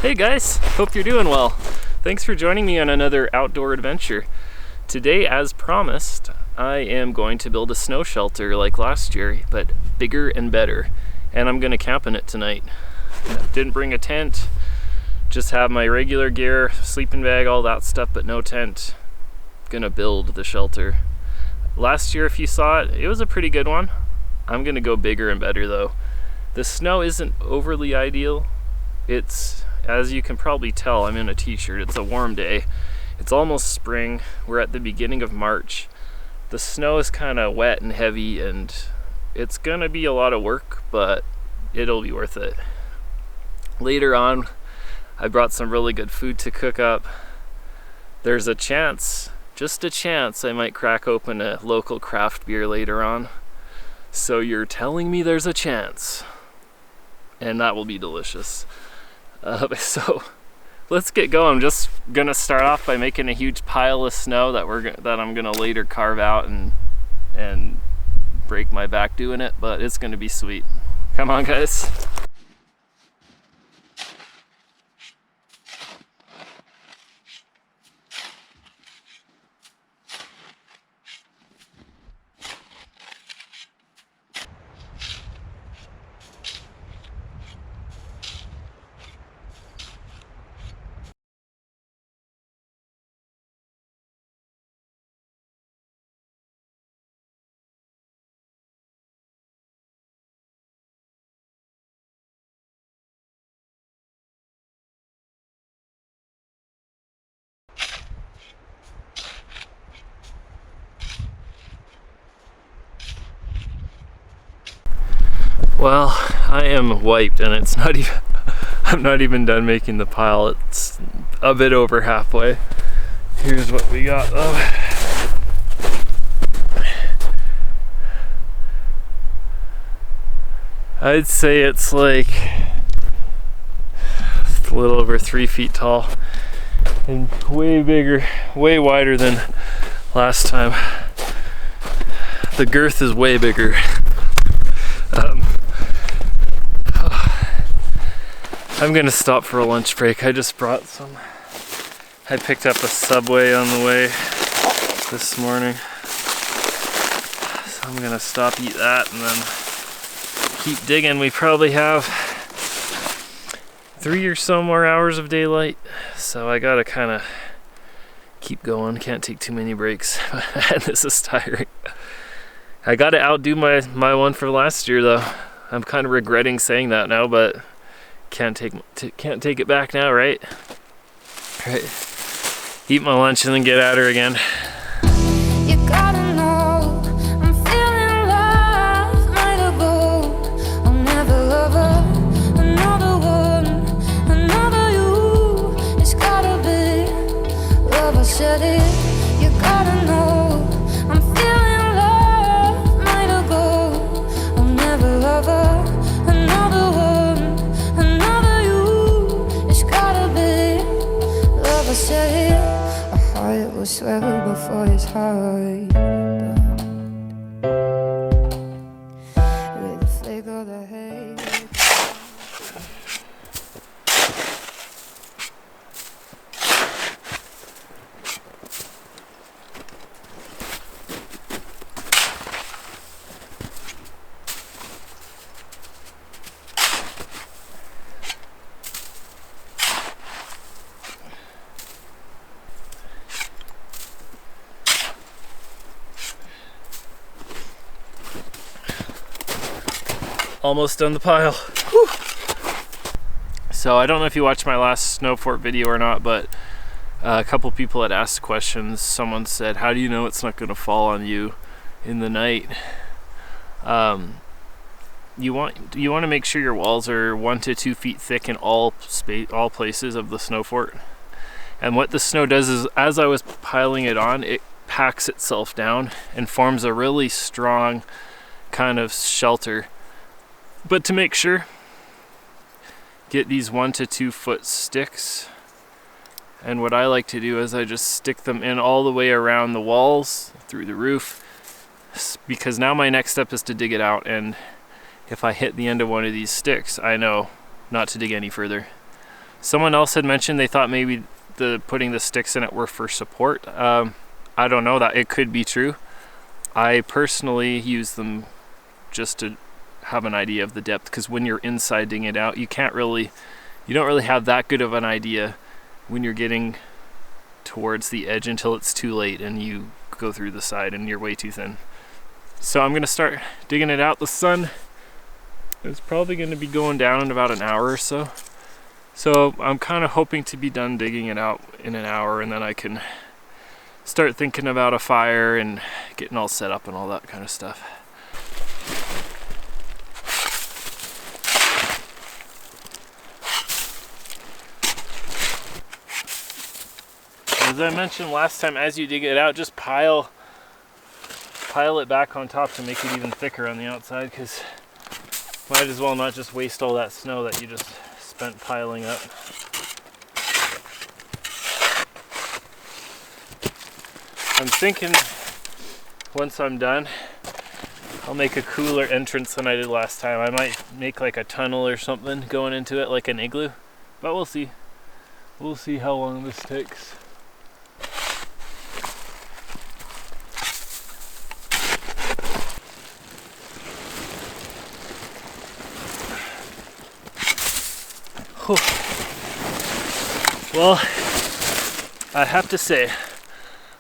Hey guys, hope you're doing well. Thanks for joining me on another outdoor adventure. Today, as promised, I am going to build a snow shelter like last year, but bigger and better. And I'm gonna camp in it tonight. Didn't bring a tent, just have my regular gear, sleeping bag, all that stuff, but no tent. Gonna build the shelter. Last year, if you saw it, it was a pretty good one. I'm gonna go bigger and better though. The snow isn't overly ideal. It's, as you can probably tell, I'm in a t-shirt. It's a warm day. It's almost spring. We're at the beginning of March. The snow is kind of wet and heavy, and it's gonna be a lot of work, but it'll be worth it. Later on, I brought some really good food to cook up. There's a chance, just a chance, I might crack open a local craft beer later on. So you're telling me there's a chance, and that will be delicious. So let's get going. I'm just gonna start off by making a huge pile of snow that I'm gonna later carve out and break my back doing it, but it's gonna be sweet. Come on, guys. Well, I am wiped, and it's not even, I'm not even done making the pile. It's a bit over halfway. Here's what we got though. I'd say it's like a little over 3 feet tall and way bigger, way wider than last time. The girth is way bigger. I'm gonna stop for a lunch break. I just brought some. I picked up a Subway on the way this morning. So I'm gonna stop, eat that, and then keep digging. We probably have 3 or so more hours of daylight. So I gotta kinda keep going. Can't take too many breaks. This is tiring. I gotta outdo my one for last year though. I'm kind of regretting saying that now, but can't take it back now, right? Right. Eat my lunch and then get at her again. You gotta know, I'm feeling love, might have go. I'll never love her, another one, another you. It's gotta be love, I said it. You gotta know, I'm feeling love, might have go. I'll never love her, another one, another you. It's gotta be love, I said it. Our heart will swell before his heart. With a flick of the hay. Almost done the pile. Whew. So I don't know if you watched my last snow fort video or not, but a couple people had asked questions. Someone said, how do you know it's not going to fall on you in the night? You want to make sure your walls are 1 to 2 feet thick in all places of the snow fort. And what the snow does is, as I was piling it on, it packs itself down and forms a really strong kind of shelter. But to make sure, get these 1 to 2 foot sticks, and what I like to do is I just stick them in all the way around the walls, through the roof, because now my next step is to dig it out, and if I hit the end of one of these sticks, I know not to dig any further. Someone else had mentioned they thought maybe putting the sticks in it were for support. I don't know, that it could be true. I personally use them just to have an idea of the depth, because when you're inside digging it out, you don't really have that good of an idea when you're getting towards the edge until it's too late and you go through the side and you're way too thin. So I'm gonna start digging it out. The sun is probably gonna be going down in about an hour or so. So I'm kind of hoping to be done digging it out in an hour, and then I can start thinking about a fire and getting all set up and all that kind of stuff. As I mentioned last time, as you dig it out, just pile it back on top to make it even thicker on the outside, because might as well not just waste all that snow that you just spent piling up. I'm thinking once I'm done, I'll make a cooler entrance than I did last time. I might make like a tunnel or something going into it, like an igloo, but we'll see. We'll see how long this takes. Well, I have to say,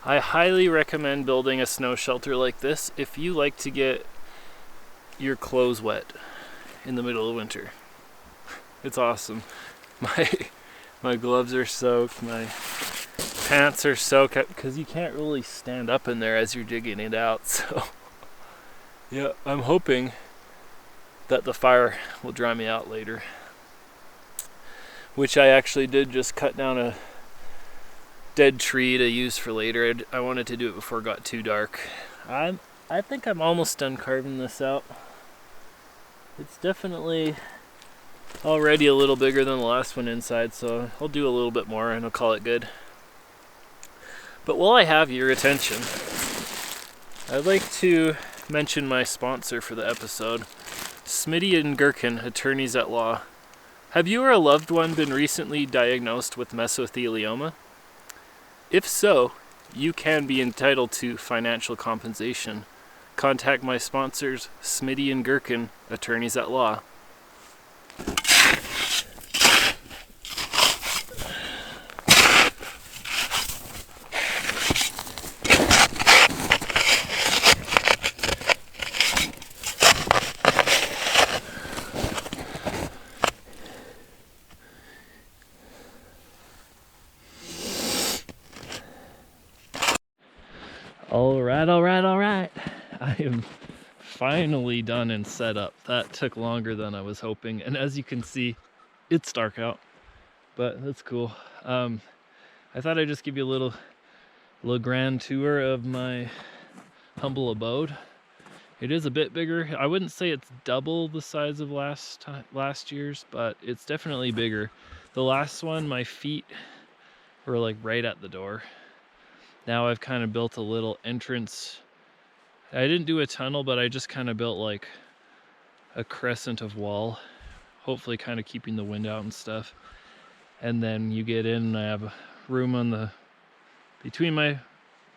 I highly recommend building a snow shelter like this if you like to get your clothes wet in the middle of winter. It's awesome. My gloves are soaked, my pants are soaked, because you can't really stand up in there as you're digging it out. So yeah, I'm hoping that the fire will dry me out later. Which I actually did just cut down a dead tree to use for later. I wanted to do it before it got too dark. I think I'm almost done carving this out. It's definitely already a little bigger than the last one inside, so I'll do a little bit more and I'll call it good. But while I have your attention, I'd like to mention my sponsor for the episode, Smitty and Gherkin, attorneys at law. Have you or a loved one been recently diagnosed with mesothelioma? If so, you can be entitled to financial compensation. Contact my sponsors, Smitty and Gherkin, attorneys at law. All right. I am finally done and set up. That took longer than I was hoping. And as you can see, it's dark out, but that's cool. I thought I'd just give you a little grand tour of my humble abode. It is a bit bigger. I wouldn't say it's double the size of last year's, but it's definitely bigger. The last one, my feet were like right at the door. Now I've kind of built a little entrance. I didn't do a tunnel, but I just kind of built like a crescent of wall, hopefully kind of keeping the wind out and stuff. And then you get in and I have room on the,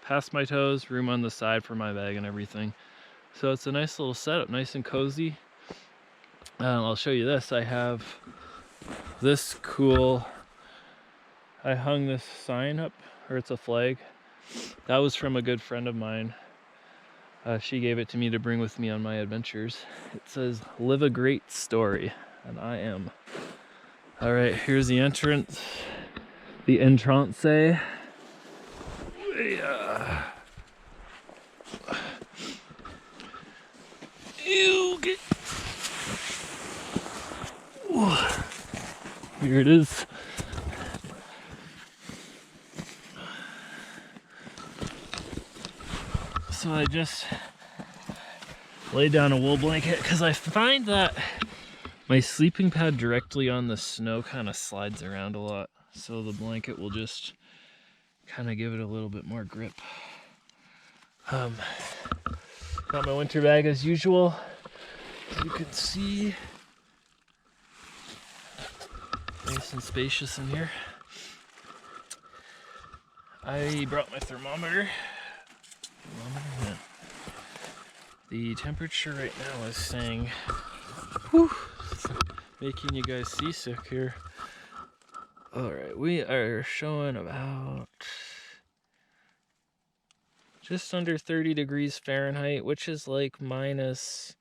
past my toes, room on the side for my bag and everything. So it's a nice little setup, nice and cozy. I'll show you this. I have this cool, I hung this sign up, or it's a flag. That was from a good friend of mine. She gave it to me to bring with me on my adventures. It says, "Live a great story," and I am. All right, here's the entrance. The entrance. Here it is. So I just laid down a wool blanket because I find that my sleeping pad directly on the snow kind of slides around a lot. So the blanket will just kind of give it a little bit more grip. Got my winter bag as usual. As you can see, Nice and spacious in here. I brought my thermometer. Yeah. The temperature right now is saying, whew, making you guys seasick here. Alright, we are showing about just under 30 degrees Fahrenheit, which is like minus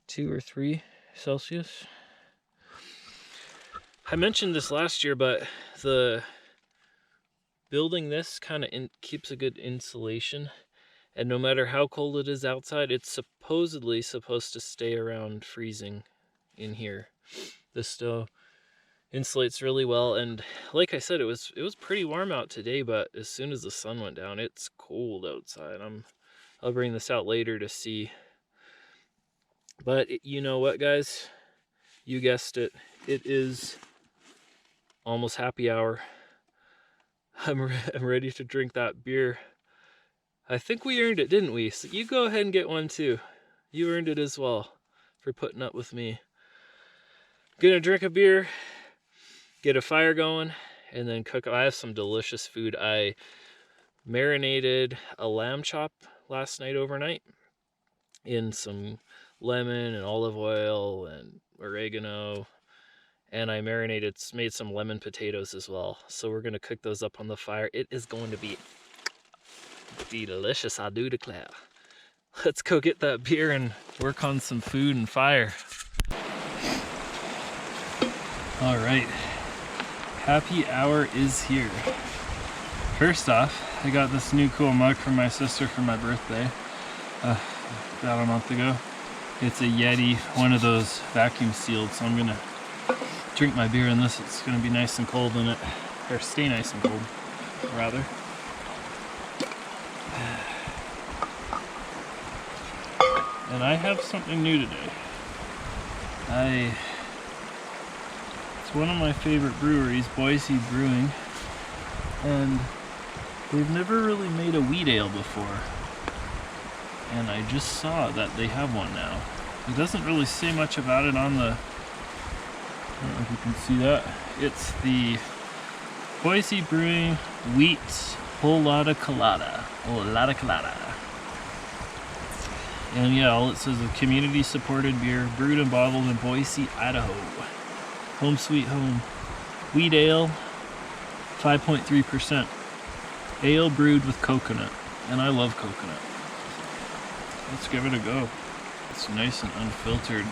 2 or 3 Celsius. I mentioned this last year, but the building this kind of keeps a good insulation, and no matter how cold it is outside, it's supposedly supposed to stay around freezing in here. The stove insulates really well, and like I said, it was pretty warm out today, but as soon as the sun went down, it's cold outside. I'll bring this out later to see. But you know what, guys? You guessed it. It is almost happy hour. I'm ready to drink that beer. I think we earned it, didn't we? So you go ahead and get one too. You earned it as well for putting up with me. Gonna drink a beer, get a fire going, and then cook. I have some delicious food. I marinated a lamb chop last night overnight in some lemon and olive oil and oregano, and I made some lemon potatoes as well. So we're gonna cook those up on the fire. It is going to be delicious, I do declare. Let's go get that beer and work on some food and fire. All right, happy hour is here. First off, I got this new cool mug from my sister for my birthday about a month ago. It's a Yeti, one of those vacuum sealed, so I'm gonna drink my beer in this. It's gonna be nice and cold in it, or stay nice and cold, rather. And I have something new today. It's one of my favorite breweries, Boise Brewing, and they've never really made a wheat ale before. And I just saw that they have one now. It doesn't really say much about it on the, I don't know if you can see that. It's the Boise Brewing Wheat Whole Lotta Colada. And yeah, all it says is community supported beer, brewed and bottled in Boise, Idaho. Home sweet home. Wheat ale, 5.3%. Ale brewed with coconut. And I love coconut. Let's give it a go. It's nice and unfiltered,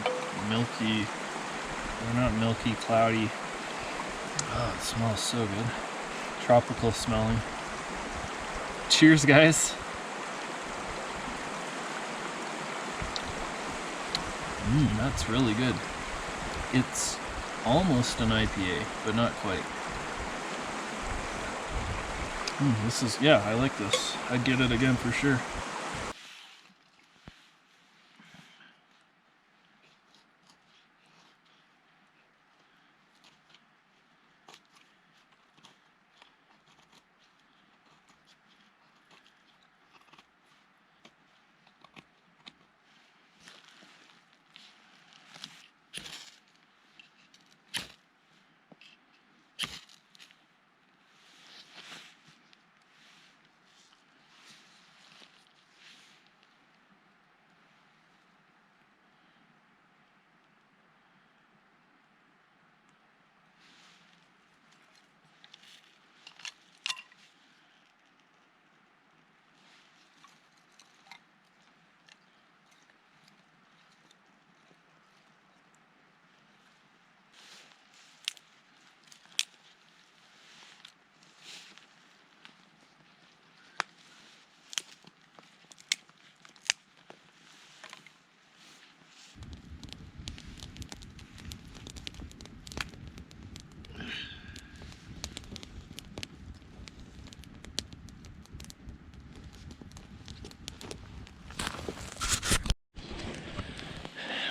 milky, or not milky, cloudy. Oh, it smells so good. Tropical smelling. Cheers, guys. That's really good. It's almost an IPA, but not quite. This is, yeah, I like this. I'd get it again for sure.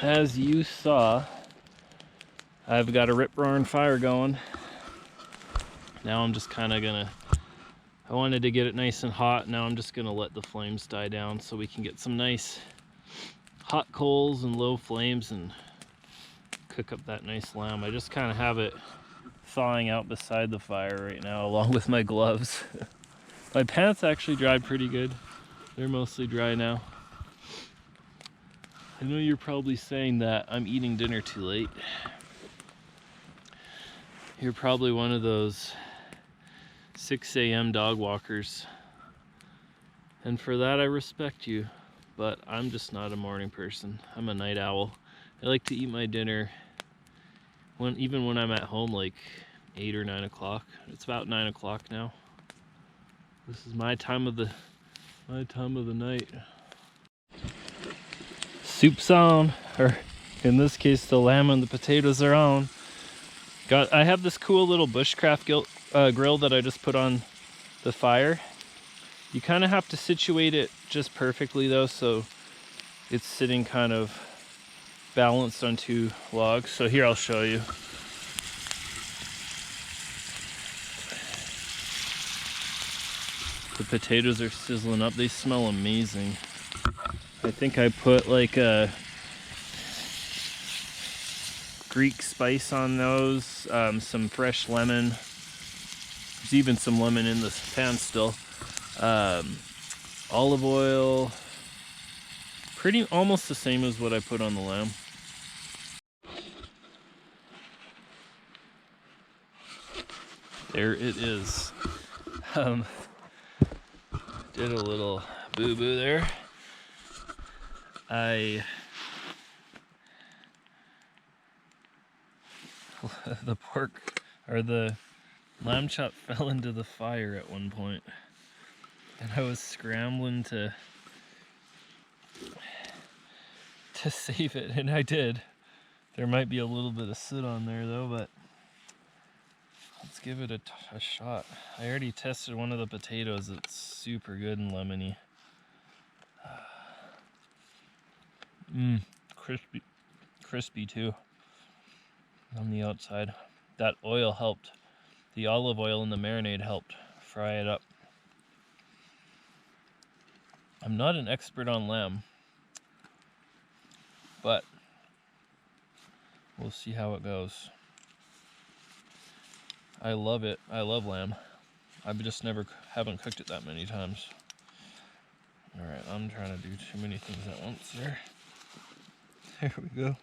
As you saw, I've got a rip-roaring fire going. Now I'm just kind of gonna, I wanted to get it nice and hot. Now I'm just gonna let the flames die down so we can get some nice hot coals and low flames and cook up that nice lamb. I just kind of have it thawing out beside the fire right now, along with my gloves. My pants actually dried pretty good. They're mostly dry now. I know you're probably saying that I'm eating dinner too late. You're probably one of those 6 a.m. dog walkers. And for that I respect you, but I'm just not a morning person. I'm a night owl. I like to eat my dinner even when I'm at home, like 8 or 9 o'clock. It's about 9 o'clock now. This is my time of the night. Soup's on, or in this case the lamb and the potatoes are on. I have this cool little bushcraft grill that I just put on the fire. You kind of have to situate it just perfectly though, so it's sitting kind of balanced on 2 logs. So here, I'll show you. The potatoes are sizzling up. They smell amazing. I think I put like a Greek spice on those, some fresh lemon. There's even some lemon in this pan still. Olive oil. Almost the same as what I put on the lamb. There it is. Did a little boo-boo there. The pork, or the lamb chop, fell into the fire at one point, and I was scrambling to save it, and I did. There might be a little bit of soot on there though, but let's give it a shot. I already tested one of the potatoes. It's super good and lemony. Crispy too on the outside. That oil helped. The olive oil in the marinade helped fry it up. I'm not an expert on lamb, but we'll see how it goes. I love it. I love lamb. I've just haven't cooked it that many times. Alright, I'm trying to do too many things at once there. There we go.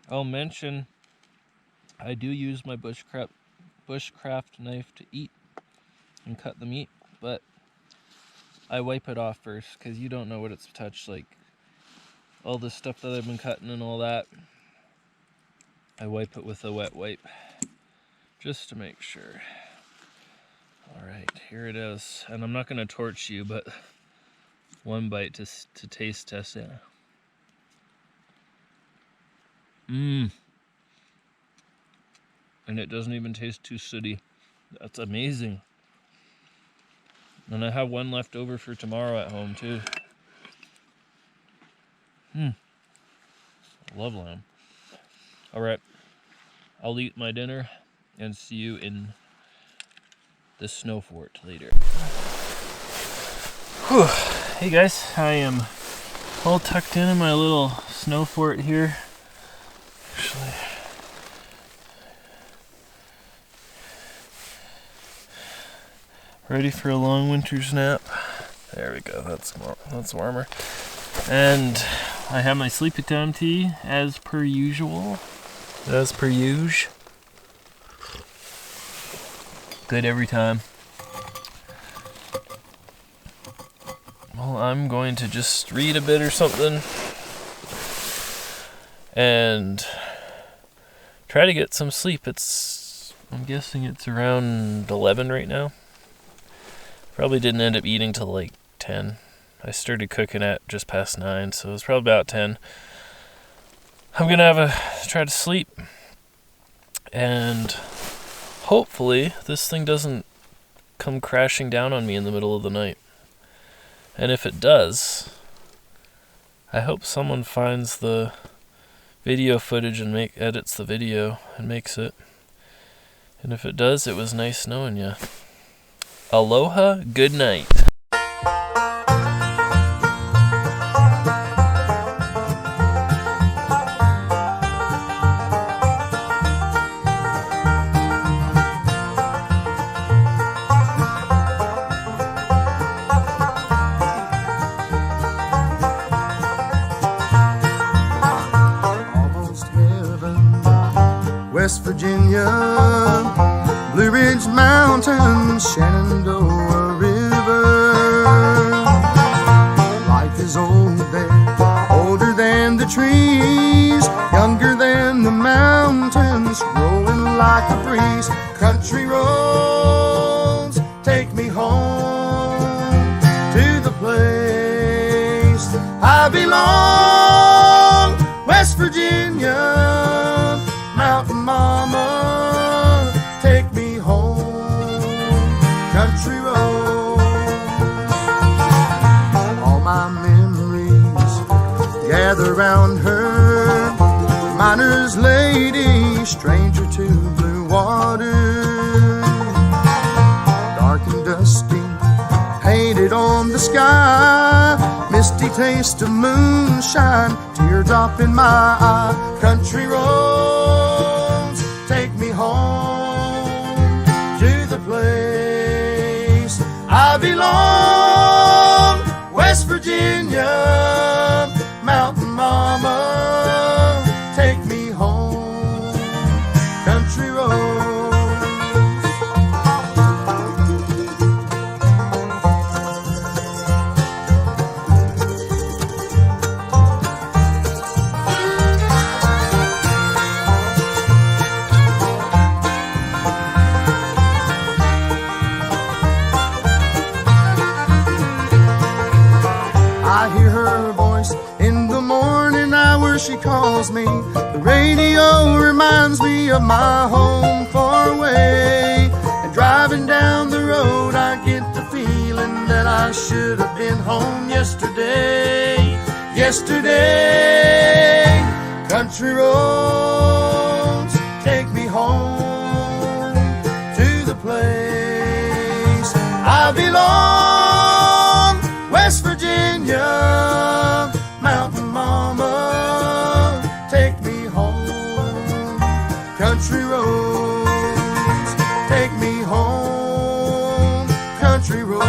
I'll mention I do use my bushcraft knife to eat and cut the meat, but I wipe it off first because you don't know what it's touched, like all this stuff that I've been cutting and all that. I wipe it with a wet wipe just to make sure. Alright, here it is. And I'm not going to torch you, but one bite to taste test it. And it doesn't even taste too sooty. That's amazing. And I have one left over for tomorrow at home too. I love lamb. Alright, I'll eat my dinner and see you in the snow fort later. Whew. Hey guys, I am all tucked in my little snow fort here. Actually, ready for a long winter's nap. There we go, that's warmer. And I have my sleepy time tea as per usual. Good every time. Well, I'm going to just read a bit or something and try to get some sleep. I'm guessing it's around 11 right now. Probably didn't end up eating till like 10. I started cooking at just past 9, so it was probably about 10. I'm gonna try to sleep, and hopefully this thing doesn't come crashing down on me in the middle of the night. And if it does, I hope someone finds the video footage and edits the video and makes it. And if it does, it was nice knowing ya. Aloha, good night. Virginia, Blue Ridge Mountains, Shenandoah River. Life is old there, older than the trees, younger than the mountains, rolling like a breeze. Country roads take me home to the place I belong. West Virginia, Mountain Mama, take me home. Country roads. All my memories gather round her, miner's lady, stranger to blue water. Dark and dusty, painted on the sky, misty taste of moonshine, teardrop in my eye. Country roads take me home to the place I belong. West Virginia, Mountain Mama, take me home. Country roads. I hear her voice in the morning hour, she calls me. The radio reminds me of my home far away. And driving down the road, I get the feeling that I should have been home yesterday. Yesterday, country roads take me home to the place I belong. West Virginia, Mountain Mama, take me home. Country roads, take me home. Country roads.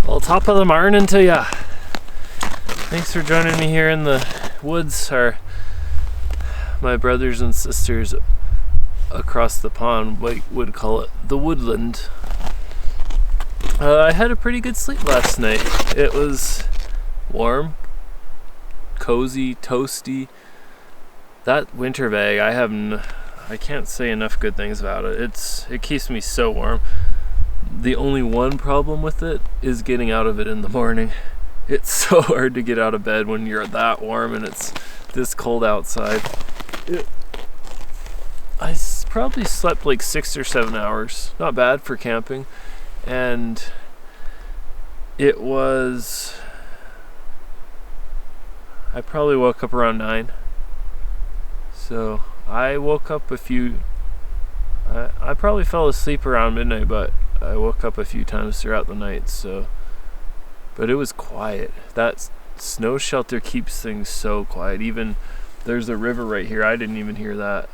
Well, top of the morning to ya. Thanks for joining me here in the woods. My brothers and sisters across the pond would call it the woodland. I had a pretty good sleep last night. It was warm, cozy, toasty. That winter bag, I can't say enough good things about it. It keeps me so warm. The only one problem with it is getting out of it in the morning. It's so hard to get out of bed when you're that warm and it's this cold outside. I probably slept like 6 or 7 hours. Not bad for camping. And I probably woke up around 9. So I woke up I probably fell asleep around midnight, but I woke up a few times throughout the night. But it was quiet. That snow shelter keeps things so quiet. Even there's a river right here. I didn't even hear that.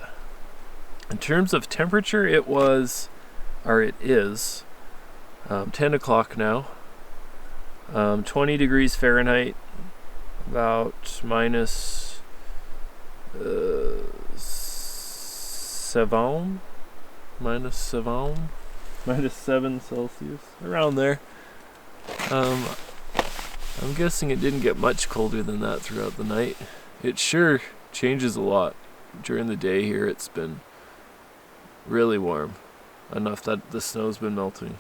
In terms of temperature, it is 10 o'clock now. 20 degrees Fahrenheit, about minus 7 Celsius, around there. I'm guessing it didn't get much colder than that throughout the night. It sure changes a lot. During the day here, it's been really warm, enough that the snow's been melting,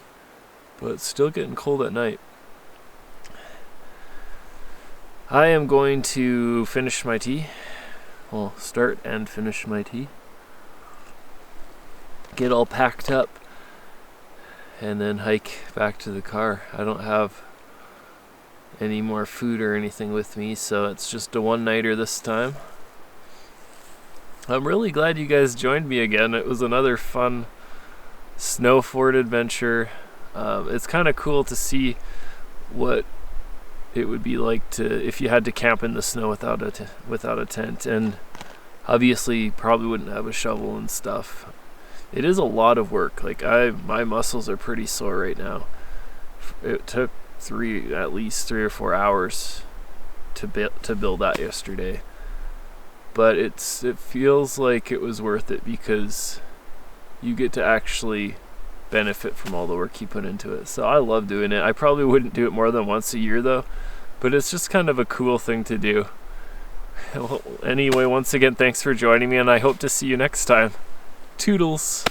but it's still getting cold at night. I am going to finish my tea I'll start and finish my tea, get all packed up, and then hike back to the car. I don't have any more food or anything with me, so it's just a one-nighter this time. I'm really glad you guys joined me again. It was another fun snow fort adventure. It's kind of cool to see what it would be like if you had to camp in the snow without a tent, and obviously probably wouldn't have a shovel and stuff. It is a lot of work. Like my muscles are pretty sore right now. It took at least 3 or 4 hours to build that yesterday, but it feels like it was worth it because you get to actually benefit from all the work you put into it. So I love doing it. I probably wouldn't do it more than once a year though, but it's just kind of a cool thing to do. Well, anyway, once again, thanks for joining me, and I hope to see you next time. Toodles!